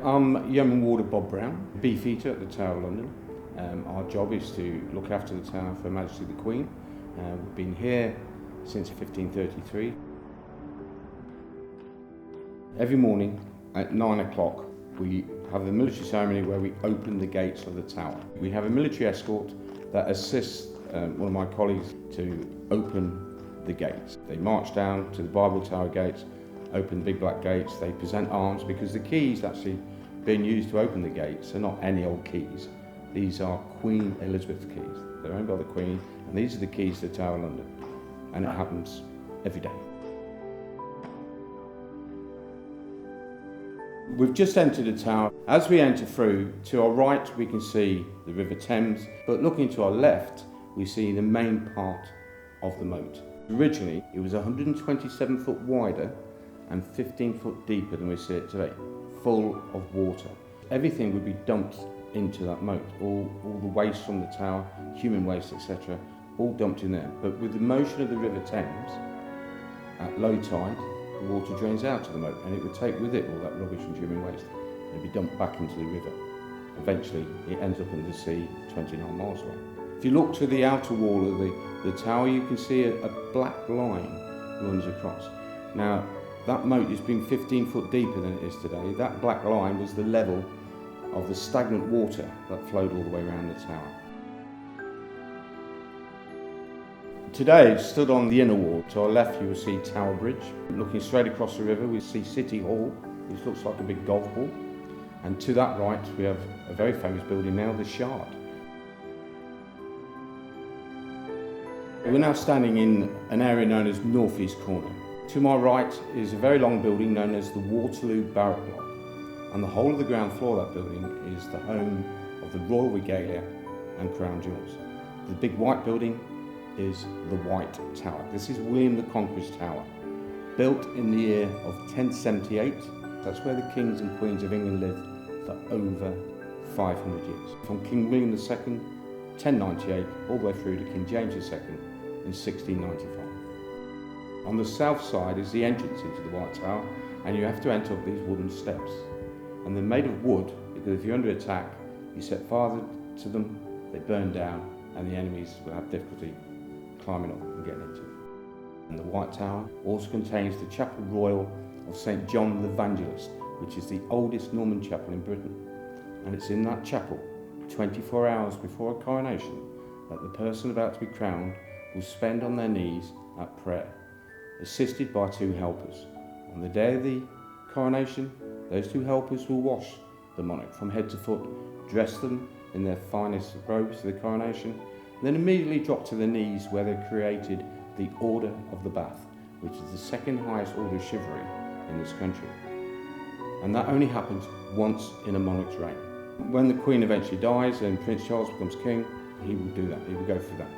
I'm Yeoman Warder Robert Brown, beefeater at the Tower of London. Our job is to look after the tower for Her Majesty the Queen. We've been here since 1533. Every morning at 9 o'clock we have the military ceremony where we open the gates of the tower. We have a military escort that assists one of my colleagues to open the gates. They march down to the Bible Tower gates, open the big black gates, they present arms because the keys actually being used to open the gates are not any old keys. These are Queen Elizabeth keys. They're owned by the Queen, and these are the keys to the Tower of London. And it happens every day. We've just entered the tower. As we enter through, to our right we can see the River Thames, but looking to our left we see the main part of the moat. Originally it was 127 foot wider and 15 foot deeper than we see it today, full of water. Everything would be dumped into that moat, all the waste from the tower, human waste, etc., all dumped in there. But with the motion of the River Thames, at low tide, the water drains out of the moat and it would take with it all that rubbish and human waste and be dumped back into the river. Eventually it ends up in the sea 29 miles away. If you look to the outer wall of the tower, you can see a black line runs across. Now, that moat has been 15 foot deeper than it is today. That black line was the level of the stagnant water that flowed all the way around the tower. Today, stood on the inner wall, to our left you will see Tower Bridge. Looking straight across the river we see City Hall, which looks like a big golf ball. And to that right we have a very famous building now, the Shard. We're now standing in an area known as North East Corner. To my right is a very long building known as the Waterloo Barrier block, and the whole of the ground floor of that building is the home of the Royal Regalia and Crown Jewels. The big white building is the White Tower. This is William the Conqueror's tower, built in the year of 1078. That's where the kings and queens of England lived for over 500 years. From King William II, 1098, all the way through to King James II in 1695. On the south side is the entrance into the White Tower, and you have to enter up these wooden steps. And they're made of wood because if you're under attack, you set fire to them, they burn down, and the enemies will have difficulty climbing up and getting into it. And the White Tower also contains the Chapel Royal of St. John the Evangelist, which is the oldest Norman chapel in Britain. And it's in that chapel, 24 hours before a coronation, that the person about to be crowned will spend on their knees at prayer, assisted by two helpers. On the day of the coronation, those two helpers will wash the monarch from head to foot, dress them in their finest robes for the coronation, and then immediately drop to their knees where they created the Order of the Bath, which is the second highest order of chivalry in this country. And that only happens once in a monarch's reign. When the Queen eventually dies and Prince Charles becomes king, he will do that, he will go through that.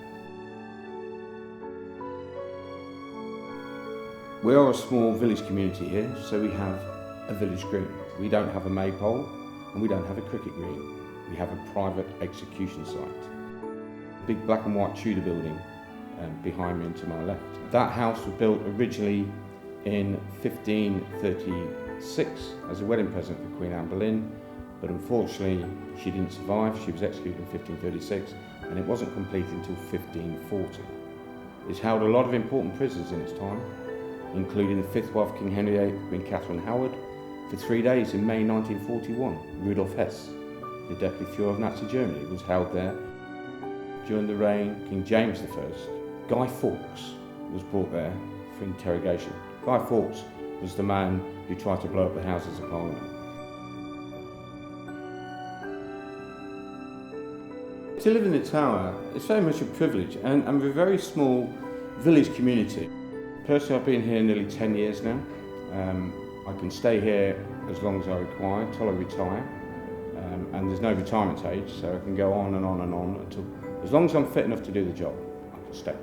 We are a small village community here, so we have a village green. We don't have a maypole and we don't have a cricket green. We have a private execution site. A big black and white Tudor building behind me and to my left. That house was built originally in 1536 as a wedding present for Queen Anne Boleyn, but unfortunately she didn't survive. She was executed in 1536 and it wasn't completed until 1540. It's held a lot of important prisoners in its time, including the fifth wife of King Henry VIII, Queen Catherine Howard, for 3 days in May 1941. Rudolf Hess, the Deputy Führer of Nazi Germany, was held there. During the reign of King James I, Guy Fawkes was brought there for interrogation. Guy Fawkes was the man who tried to blow up the Houses of Parliament. To live in the Tower is very much a privilege, and we're a very small village community. Personally, I've been here nearly 10 years now. I can stay here as long as I require until I retire, and there's no retirement age, so I can go on and on and on until, as long as I'm fit enough to do the job, I can stay.